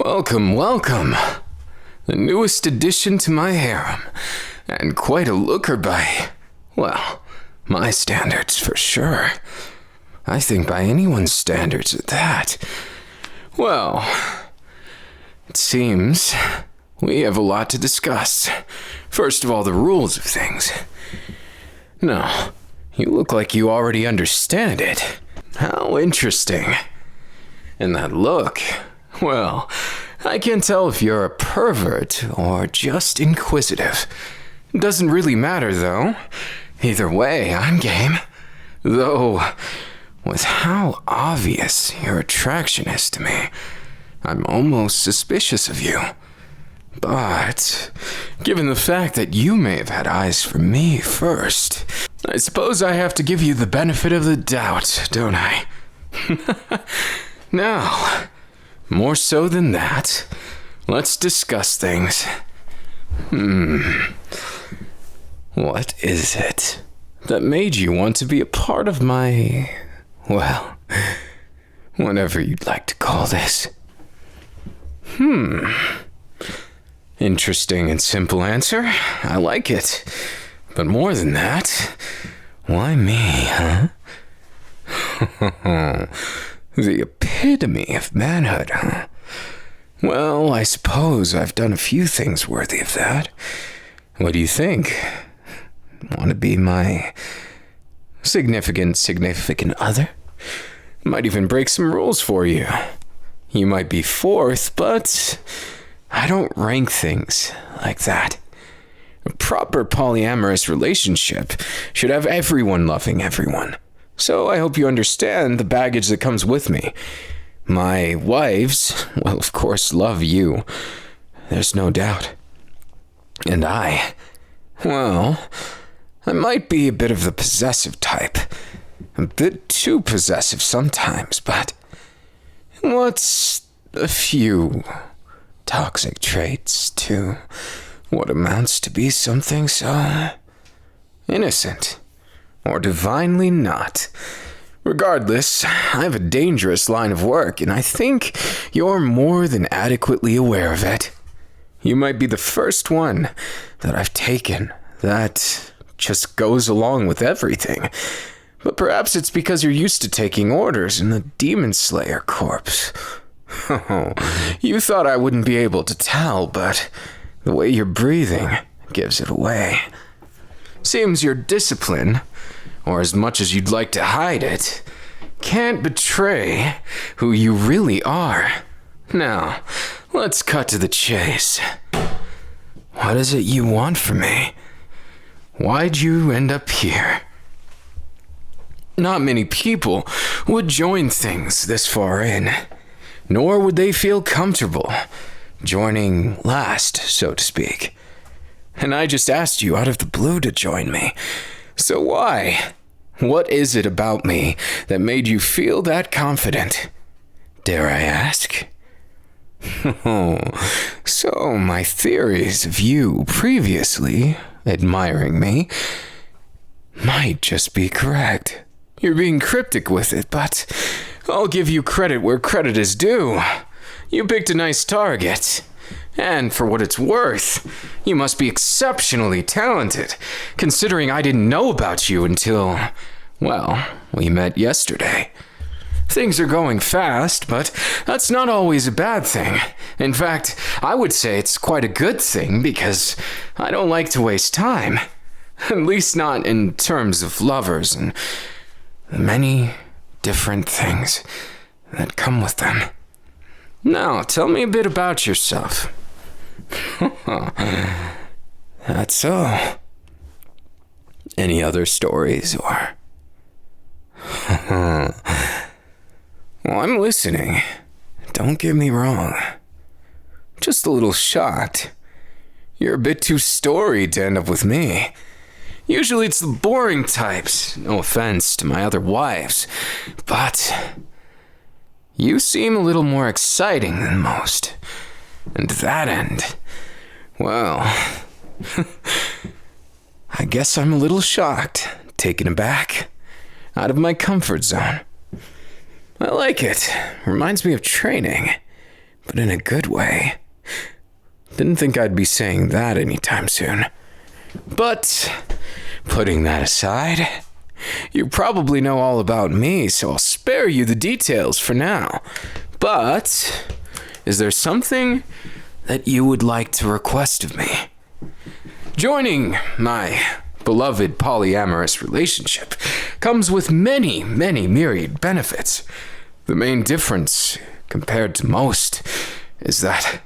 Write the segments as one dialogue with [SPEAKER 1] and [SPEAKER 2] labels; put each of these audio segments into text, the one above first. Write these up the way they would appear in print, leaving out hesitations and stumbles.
[SPEAKER 1] Welcome, welcome. The newest addition to my harem, and quite a looker by, well, my standards for sure. I think by anyone's standards at that. Well, it seems we have a lot to discuss. First of all, the rules of things. No, you look like you already understand it. How interesting. And that look, well, I can't tell if you're a pervert or just inquisitive. It doesn't really matter, though. Either way, I'm game. Though, with how obvious your attraction is to me, I'm almost suspicious of you. But, given the fact that you may have had eyes for me first, I suppose I have to give you the benefit of the doubt, don't I? Now, more so than that, let's discuss things. What is it that made you want to be a part of my, well, whatever you'd like to call this? Interesting and simple answer. I like it. But more than that, why me, huh? The epitome of manhood, huh? Well, I suppose I've done a few things worthy of that. What do you think? Want to be my significant other? Might even break some rules for you. You might be fourth, but I don't rank things like that. A proper polyamorous relationship should have everyone loving everyone. So I hope you understand the baggage that comes with me. My wives, well, of course, love you. There's no doubt. And well, I might be a bit of the possessive type. A bit too possessive sometimes, but what's a few toxic traits to what amounts to be something so innocent or divinely not? Regardless, I have a dangerous line of work, and I think you're more than adequately aware of it. You might be the first one that I've taken that just goes along with everything. But perhaps it's because you're used to taking orders in the Demon Slayer Corps. You thought I wouldn't be able to tell, but the way you're breathing gives it away. Seems your discipline, or as much as you'd like to hide it, can't betray who you really are. Now, let's cut to the chase. What is it you want from me? Why'd you end up here? Not many people would join things this far in, nor would they feel comfortable joining last, so to speak. And I just asked you out of the blue to join me. So why? What is it about me that made you feel that confident? Dare I ask? So my theories of you previously admiring me might just be correct. You're being cryptic with it, but I'll give you credit where credit is due. You picked a nice target. And for what it's worth, you must be exceptionally talented, considering I didn't know about you until, well, we met yesterday. Things are going fast, but that's not always a bad thing. In fact, I would say it's quite a good thing because I don't like to waste time. At least not in terms of lovers and the many different things that come with them. Now, tell me a bit about yourself. That's all. Any other stories or... Well, I'm listening. Don't get me wrong. Just a little shocked. You're a bit too storied to end up with me. Usually it's the boring types, no offense to my other wives, but you seem a little more exciting than most. And to that end, well, I guess I'm a little shocked, taken aback, out of my comfort zone. I like it. Reminds me of training. but in a good way. Didn't think I'd be saying that anytime soon. But, putting that aside, you probably know all about me, so I'll spare you the details for now. But, is there something that you would like to request of me? Joining my beloved polyamorous relationship comes with many, many myriad benefits. The main difference, compared to most, is that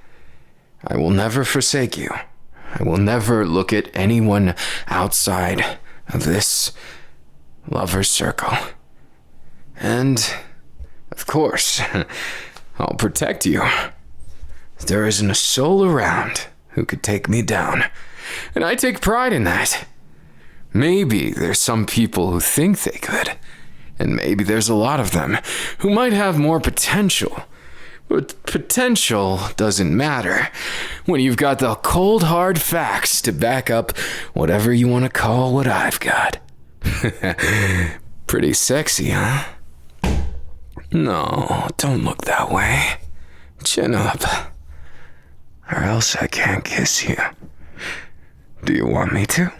[SPEAKER 1] I will never forsake you. I will never look at anyone outside of this lover's circle. And, of course, I'll protect you. There isn't a soul around who could take me down, and I take pride in that. Maybe there's some people who think they could, and maybe there's a lot of them who might have more potential. But potential doesn't matter when you've got the cold hard facts to back up whatever you want to call what I've got. Pretty sexy, huh? No, don't look that way. Chin up, or else I can't kiss you. Do you want me to?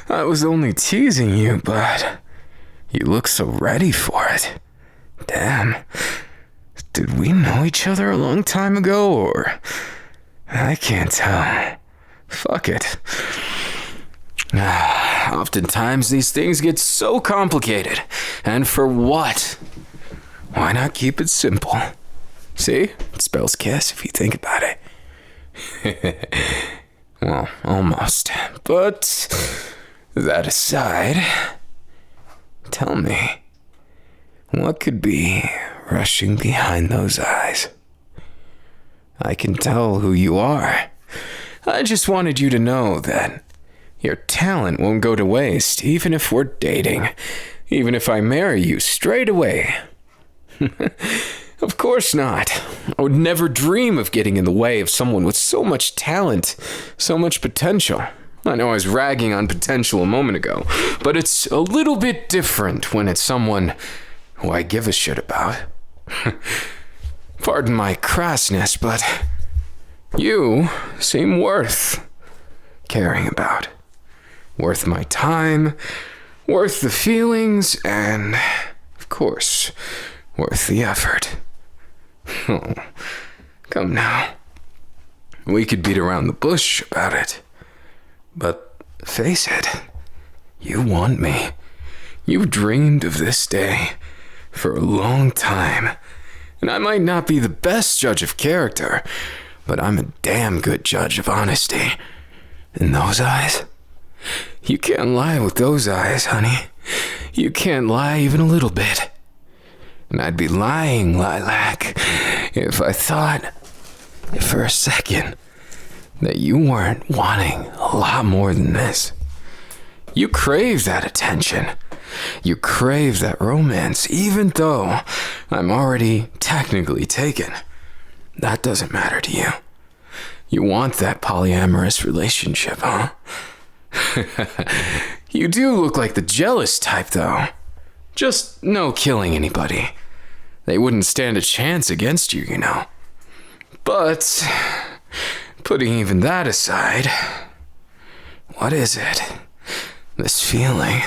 [SPEAKER 1] I was only teasing you, but you look so ready for it. Damn. Did we know each other a long time ago, or... I can't tell. Fuck it. Oftentimes these things get so complicated. And for what? Why not keep it simple? See? It spells kiss if you think about it. Well, almost. But that aside, tell me, what could be rushing behind those eyes? I can tell who you are. I just wanted you to know that your talent won't go to waste, even if we're dating, even if I marry you straight away. Of course not. I would never dream of getting in the way of someone with so much talent, so much potential. I know I was ragging on potential a moment ago, but it's a little bit different when it's someone who I give a shit about. Pardon my crassness, but you seem worth caring about. Worth my time, worth the feelings, and, of course, worth the effort. Oh, come now. We could beat around the bush about it. But face it, you want me. You've dreamed of this day for a long time. And I might not be the best judge of character, but I'm a damn good judge of honesty. In those eyes? You can't lie with those eyes, honey. You can't lie even a little bit. And I'd be lying, Lilac, if I thought for a second that you weren't wanting a lot more than this. You crave that attention. You crave that romance, even though I'm already technically taken. That doesn't matter to you. You want that polyamorous relationship, huh? You do look like the jealous type, though. Just no killing anybody. They wouldn't stand a chance against you, you know. But, putting even that aside, what is it? This feeling.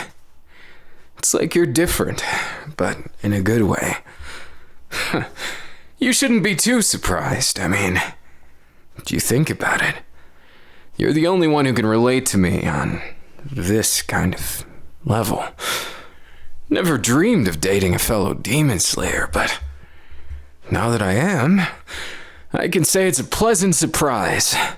[SPEAKER 1] It's like you're different, but in a good way. You shouldn't be too surprised. I mean, do you think about it? You're the only one who can relate to me on this kind of level. Never dreamed of dating a fellow demon slayer, but now that I am, I can say it's a pleasant surprise. I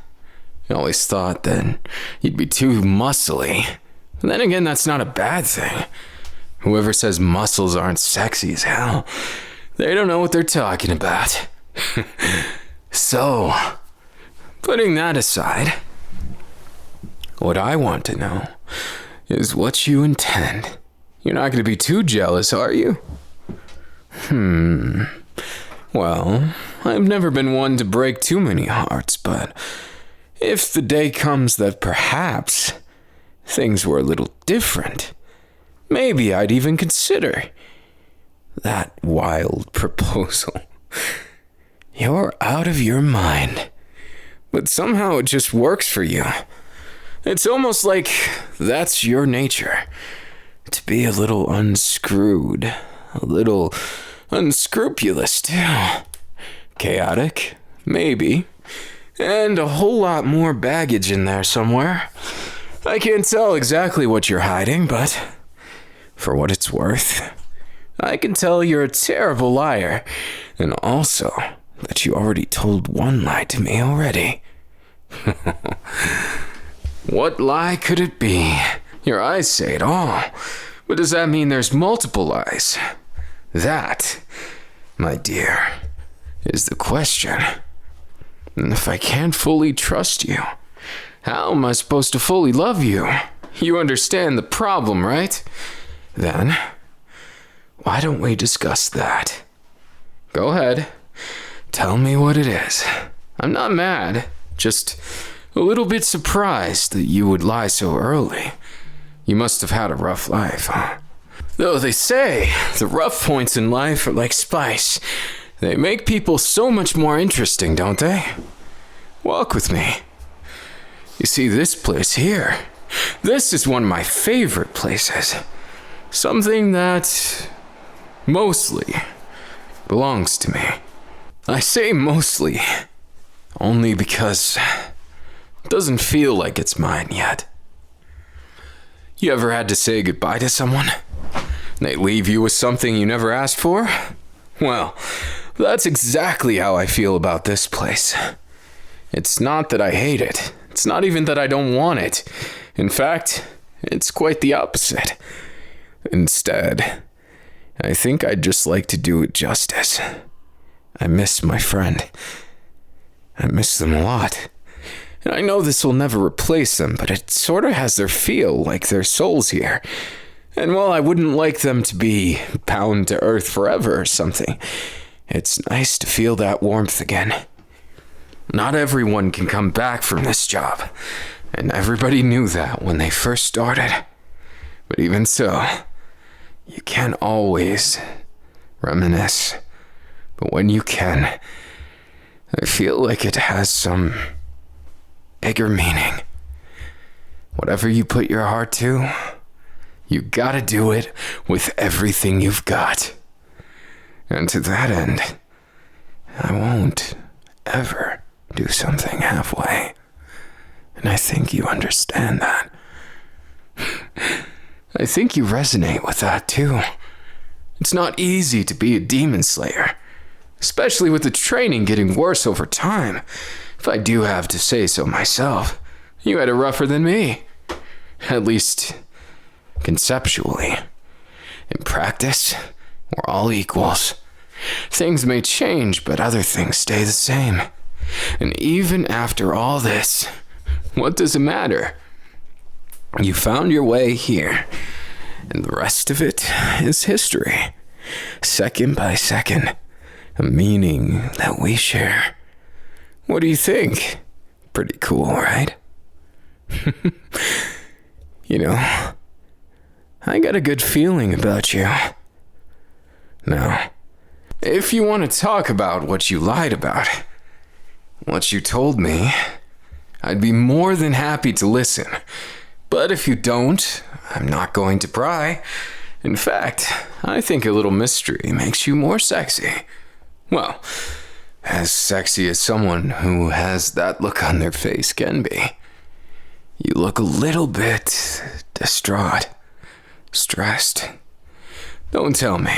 [SPEAKER 1] always thought that you'd be too muscly. And then again, that's not a bad thing. Whoever says muscles aren't sexy as hell, they don't know what they're talking about. So, putting that aside, what I want to know is what you intend. You're not going to be too jealous, are you? Well, I've never been one to break too many hearts, but if the day comes that perhaps things were a little different, maybe I'd even consider that wild proposal. You're out of your mind. But somehow it just works for you. It's almost like that's your nature. To be a little unscrewed. A little unscrupulous, too. Chaotic, maybe. And a whole lot more baggage in there somewhere. I can't tell exactly what you're hiding, but for what it's worth, I can tell you're a terrible liar, and also that you already told one lie to me already. What lie could it be? Your eyes say it all, but does that mean there's multiple lies? That, my dear, is the question. And if I can't fully trust you, how am I supposed to fully love you? You understand the problem, right? Then, why don't we discuss that? Go ahead. Tell me what it is. I'm not mad, just a little bit surprised that you would lie so early. You must have had a rough life, huh? Though they say the rough points in life are like spice. They make people so much more interesting, don't they? Walk with me. You see this place here? This is one of my favorite places. Something that mostly belongs to me. I say mostly only because it doesn't feel like it's mine yet. You ever had to say goodbye to someone? They leave you with something you never asked for? Well, that's exactly how I feel about this place. It's not that I hate it. It's not even that I don't want it. In fact, it's quite the opposite. Instead, I think I'd just like to do it justice. I miss my friend. I miss them a lot. And I know this will never replace them, but it sort of has their feel, like their souls here. And while I wouldn't like them to be bound to earth forever or something, it's nice to feel that warmth again. Not everyone can come back from this job, and everybody knew that when they first started. But even so, you can't always reminisce. But when you can, I feel like it has some bigger meaning. Whatever you put your heart to, you gotta do it with everything you've got. And to that end, I won't ever do something halfway. And I think you understand that. I think you resonate with that too. It's not easy to be a demon slayer, especially with the training getting worse over time. If I do have to say so myself, you had it rougher than me. At least, conceptually. In practice, we're all equals. Things may change, but other things stay the same. And even after all this, what does it matter? You found your way here, and the rest of it is history. Second by second, a meaning that we share. What do you think? Pretty cool, right? You know, I got a good feeling about you. Now, if you want to talk about what you lied about, what you told me, I'd be more than happy to listen. But if you don't, I'm not going to pry. In fact, I think a little mystery makes you more sexy. Well, as sexy as someone who has that look on their face can be. You look a little bit distraught, stressed. Don't tell me.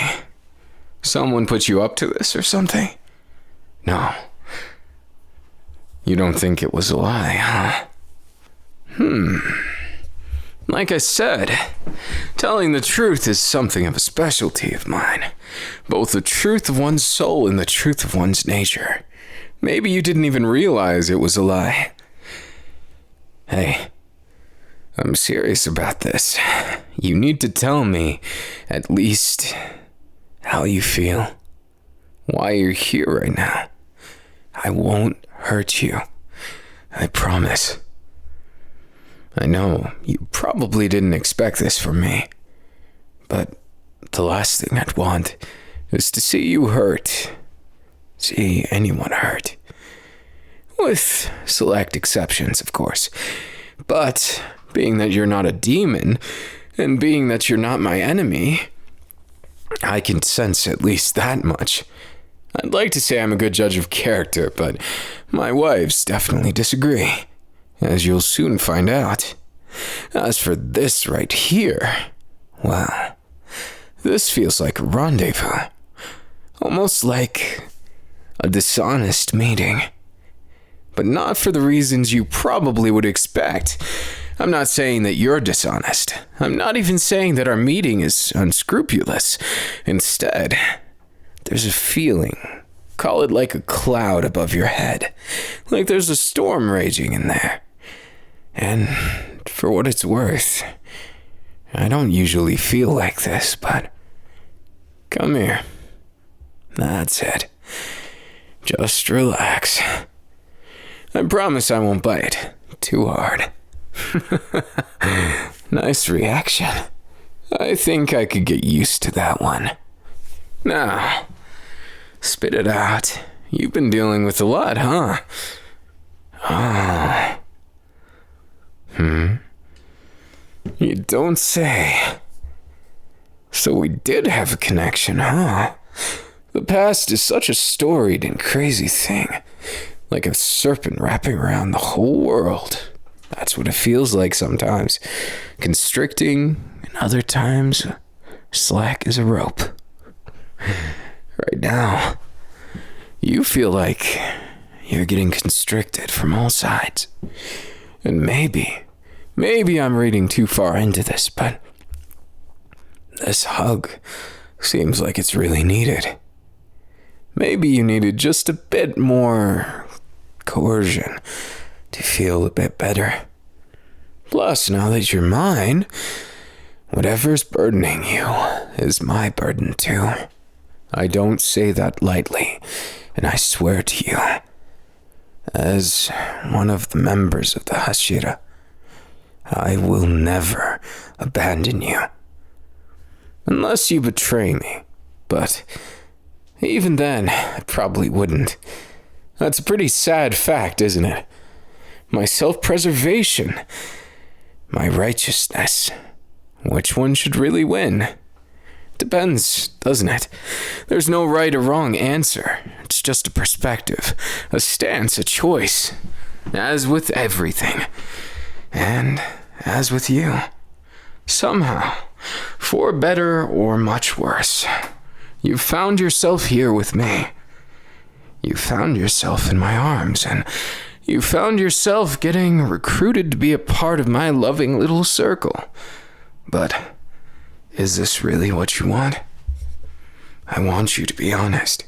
[SPEAKER 1] Someone put you up to this or something? No. You don't think it was a lie, huh? Like I said, telling the truth is something of a specialty of mine. Both the truth of one's soul and the truth of one's nature. Maybe you didn't even realize it was a lie. Hey, I'm serious about this. You need to tell me, at least, how you feel. Why you're here right now. I won't hurt you. I promise. I know you probably didn't expect this from me, but the last thing I'd want is to see you hurt. see anyone hurt. With select exceptions, of course. But being that you're not a demon, and being that you're not my enemy, I can sense at least that much. I'd like to say I'm a good judge of character, but my wives definitely disagree, as you'll soon find out. As for this right here, well, this feels like a rendezvous. Almost like a dishonest meeting. But not for the reasons you probably would expect. I'm not saying that you're dishonest. I'm not even saying that our meeting is unscrupulous. Instead, there's a feeling, call it like a cloud above your head, like there's a storm raging in there. And for what it's worth, I don't usually feel like this, but come here. That's it. Just relax. I promise I won't bite too hard. Nice reaction. I think I could get used to that one. Now, spit it out. You've been dealing with a lot, huh? Oh. You don't say. So we did have a connection, huh? The past is such a storied and crazy thing. Like a serpent wrapping around the whole world. That's what it feels like sometimes. Constricting, and other times, slack as a rope. Right now, you feel like you're getting constricted from all sides. And maybe I'm reading too far into this, but this hug seems like it's really needed. Maybe you needed just a bit more coercion to feel a bit better. Plus, now that you're mine, whatever's burdening you is my burden too. I don't say that lightly, and I swear to you, as one of the members of the Hashira, I will never abandon you. Unless you betray me, but even then, I probably wouldn't. That's a pretty sad fact, isn't it? My self-preservation, my righteousness. Which one should really win? Depends, doesn't it? There's no right or wrong answer. It's just a perspective, a stance, a choice. As with everything. And as with you. Somehow, for better or much worse, you found yourself here with me. You found yourself in my arms, and you found yourself getting recruited to be a part of my loving little circle. But is this really what you want? I want you to be honest.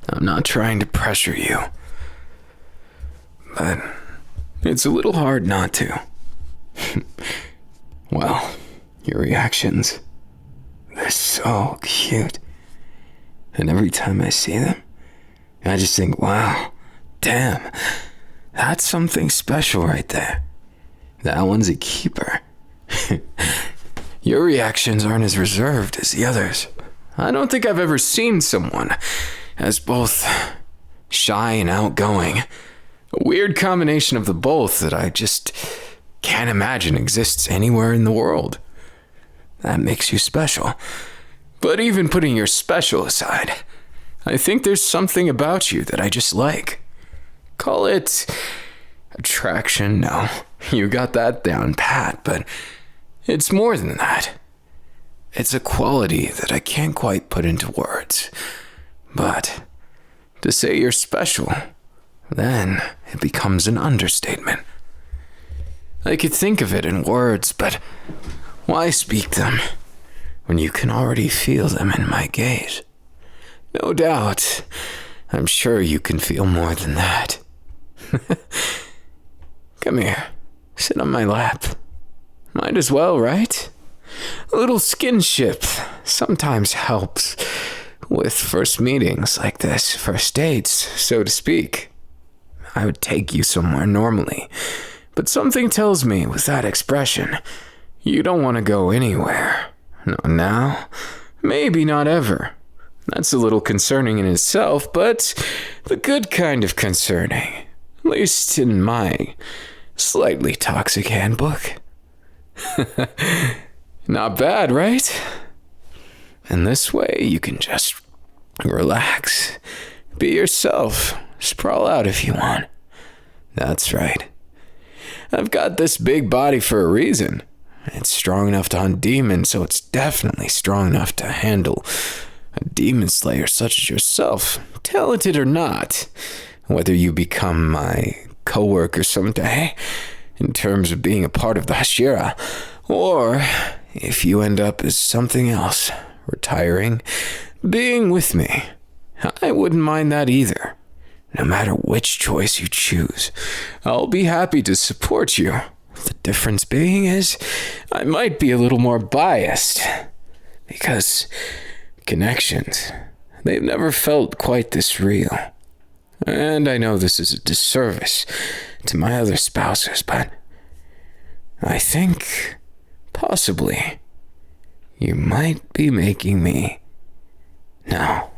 [SPEAKER 1] I'm not trying to pressure you, but it's a little hard not to. Well, your reactions, they're so cute. And every time I see them, I just think, wow, damn, that's something special right there. That one's a keeper. Your reactions aren't as reserved as the others. I don't think I've ever seen someone as both shy and outgoing. A weird combination of the both that I just can't imagine exists anywhere in the world. That makes you special. But even putting your special aside, I think there's something about you that I just like. Call it attraction, no. You got that down pat, but it's more than that. It's a quality that I can't quite put into words. But to say you're special, then it becomes an understatement. I could think of it in words, but why speak them when you can already feel them in my gaze? No doubt, I'm sure you can feel more than that. Come here, sit on my lap. Might as well, right? A little skinship sometimes helps with first meetings like this, first dates, so to speak. I would take you somewhere normally, but something tells me with that expression, you don't want to go anywhere. Not now, maybe not ever. That's a little concerning in itself, but the good kind of concerning. At least in my slightly toxic handbook. Not bad, right? And this way you can just relax. Be yourself. Sprawl out if you want. That's right. I've got this big body for a reason. It's strong enough to hunt demons, so it's definitely strong enough to handle a demon slayer such as yourself, talented or not. Whether you become my co-worker someday, in terms of being a part of the Hashira, or if you end up as something else, retiring, being with me, I wouldn't mind that either. No matter which choice you choose, I'll be happy to support you. The difference being is, I might be a little more biased, because connections, they've never felt quite this real. And I know this is a disservice to my other spouses, but I think, possibly, you might be making me. No,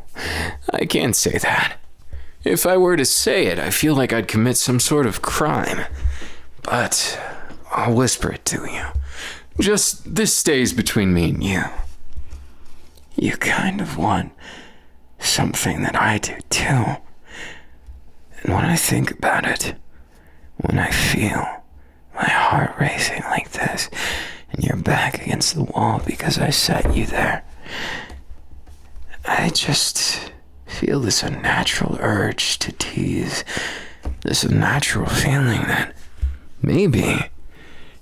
[SPEAKER 1] I can't say that. If I were to say it, I feel like I'd commit some sort of crime. But I'll whisper it to you. Just this stays between me and you. You kind of want something that I do too. And when I think about it, when I feel my heart racing like this, and you're back against the wall because I set you there, I just feel this unnatural urge to tease, this unnatural feeling that maybe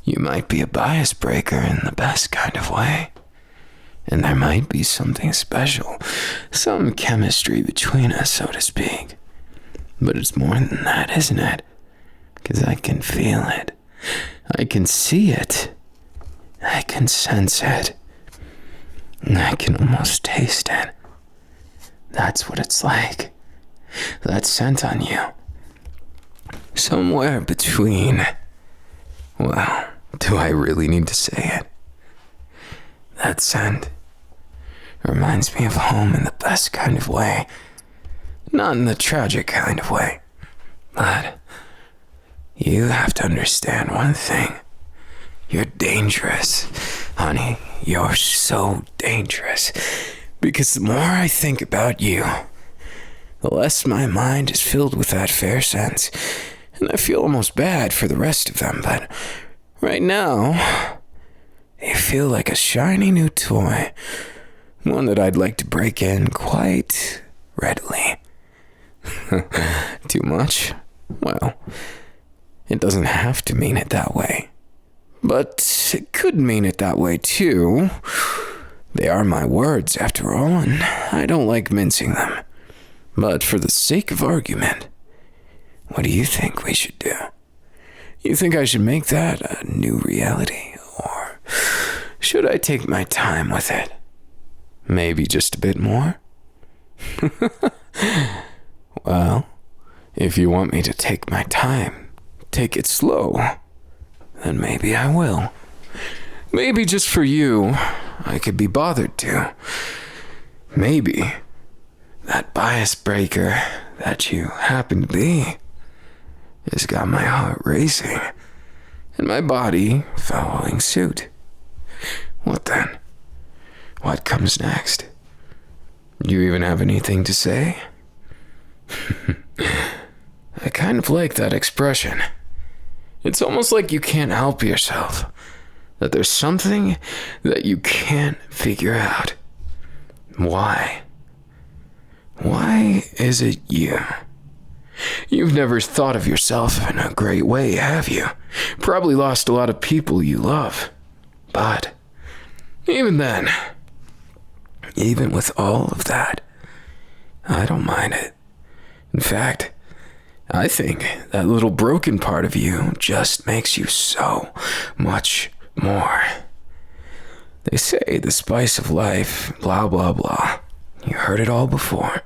[SPEAKER 1] you might be a bias breaker in the best kind of way. And there might be something special, some chemistry between us, so to speak. But it's more than that, isn't it? Because I can feel it. I can see it. I can sense it. And I can almost taste it. That's what it's like. That scent on you. Somewhere between... Well, do I really need to say it? That scent reminds me of home in the best kind of way. Not in the tragic kind of way. But you have to understand one thing. You're dangerous. Honey, you're so dangerous. Because the more I think about you, the less my mind is filled with that fair sense. And I feel almost bad for the rest of them, but right now, you feel like a shiny new toy. One that I'd like to break in quite readily. Too much? Well, it doesn't have to mean it that way. But it could mean it that way too. They are my words, after all, and I don't like mincing them. But for the sake of argument, what do you think we should do? You think I should make that a new reality, or should I take my time with it? Maybe just a bit more? Well, if you want me to take my time, take it slow, then maybe I will. Maybe just for you, I could be bothered to. Maybe that bias breaker that you happen to be has got my heart racing and my body following suit. What then? What comes next? Do you even have anything to say? I kind of like that expression. It's almost like you can't help yourself. That there's something that you can't figure out. Why? Why is it you? You've never thought of yourself in a great way, have you? Probably lost a lot of people you love. But even then, even with all of that, I don't mind it. In fact, I think that little broken part of you just makes you so much more. They say the spice of life, blah, blah, blah. You heard it all before.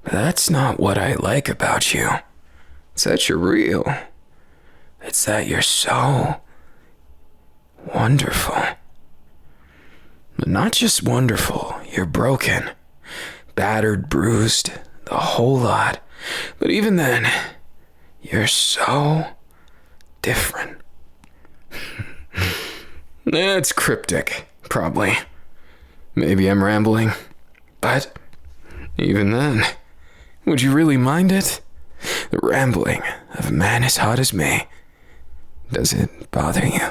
[SPEAKER 1] But that's not what I like about you. It's that you're real. It's that you're so wonderful. But not just wonderful, you're broken. battered, bruised, the whole lot. But even then, you're so different. It's cryptic, probably. Maybe I'm rambling. But even then, would you really mind it? The rambling of a man as hot as me. Does it bother you?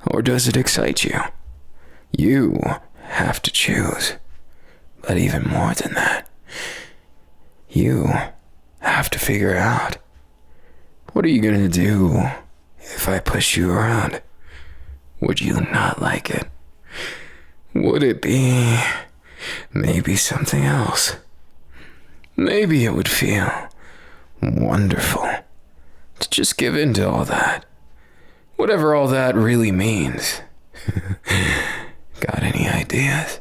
[SPEAKER 1] Or does it excite you? You have to choose. But even more than that, you have to figure out, what are you gonna do if I push you around? Would you not like it? Would it be maybe something else? Maybe it would feel wonderful to just give in to all that. Whatever all that really means. Got any ideas?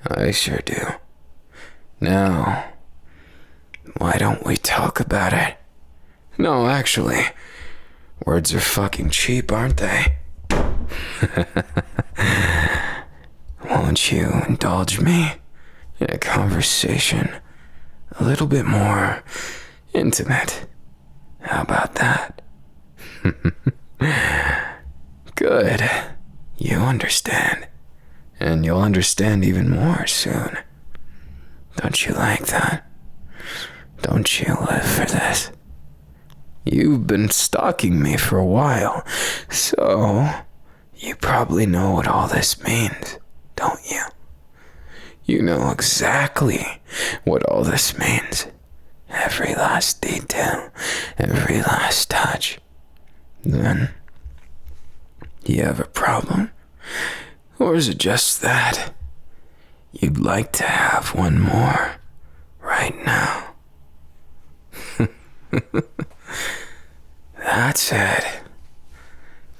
[SPEAKER 1] I sure do. Now, why don't we talk about it? No, actually, words are fucking cheap, aren't they? Won't you indulge me in a conversation a little bit more intimate? How about that? Good. You understand. And you'll understand even more soon. Don't you like that? Don't you live for this? You've been stalking me for a while, so you probably know what all this means, don't you? You know exactly what all this means. Every last detail, every last touch. Then, you have a problem? Or is it just that you'd like to have one more right now? That's it.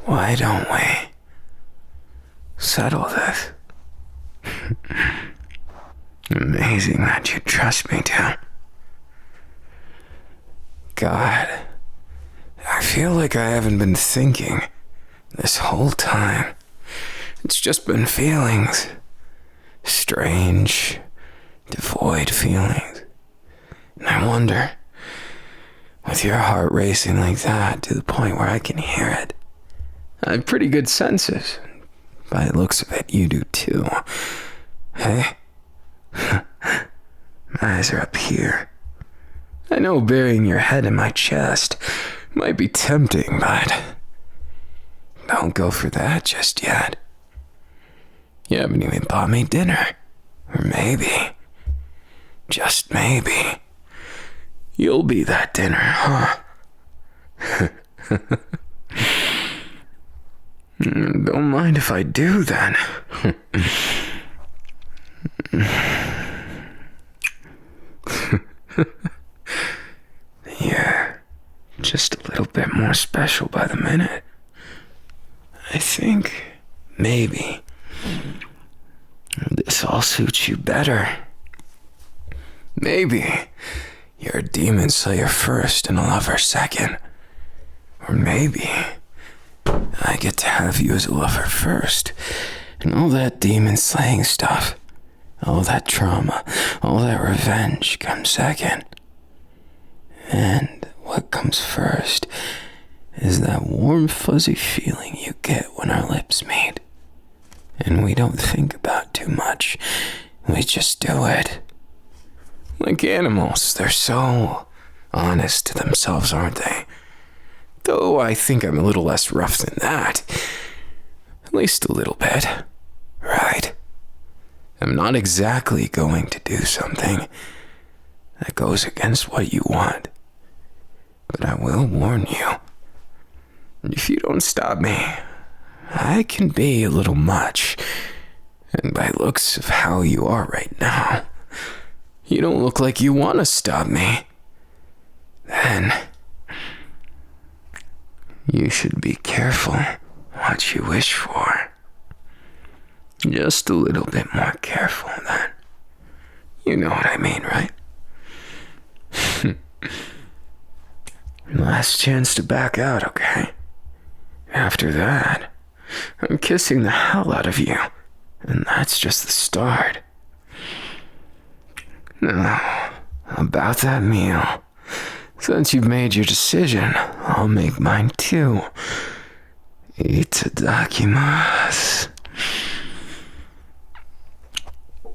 [SPEAKER 1] Why don't we settle this? Amazing that you trust me to. God, I feel like I haven't been thinking this whole time. It's just been feelings. Strange, devoid feelings. And I wonder, with your heart racing like that to the point where I can hear it, I have pretty good senses. By the looks of it, you do too. Hey? My eyes are up here. I know burying your head in my chest might be tempting, but don't go for that just yet. You haven't even bought me dinner. Or maybe, just maybe, you'll be that dinner, huh? Don't mind if I do, then. Yeah, just a little bit more special by the minute. I think maybe this all suits you better. Maybe you're a demon slayer first and a lover second. Or maybe I get to have you as a lover first, and all that demon slaying stuff, all that trauma, all that revenge comes second. And what comes first is that warm, fuzzy feeling you get when our lips meet. And we don't think about too much. We just do it. Like animals, they're so honest to themselves, aren't they? Though I think I'm a little less rough than that. At least a little bit. Right? I'm not exactly going to do something that goes against what you want. But I will warn you. If you don't stop me, I can be a little much. And by looks of how you are right now, you don't look like you want to stop me. Then you should be careful what you wish for. Just a little bit more careful then. You know what I mean, right? Last chance to back out, okay? After that, I'm kissing the hell out of you. And that's just the start. Now, about that meal. Since you've made your decision, I'll make mine too. Itadakimasu.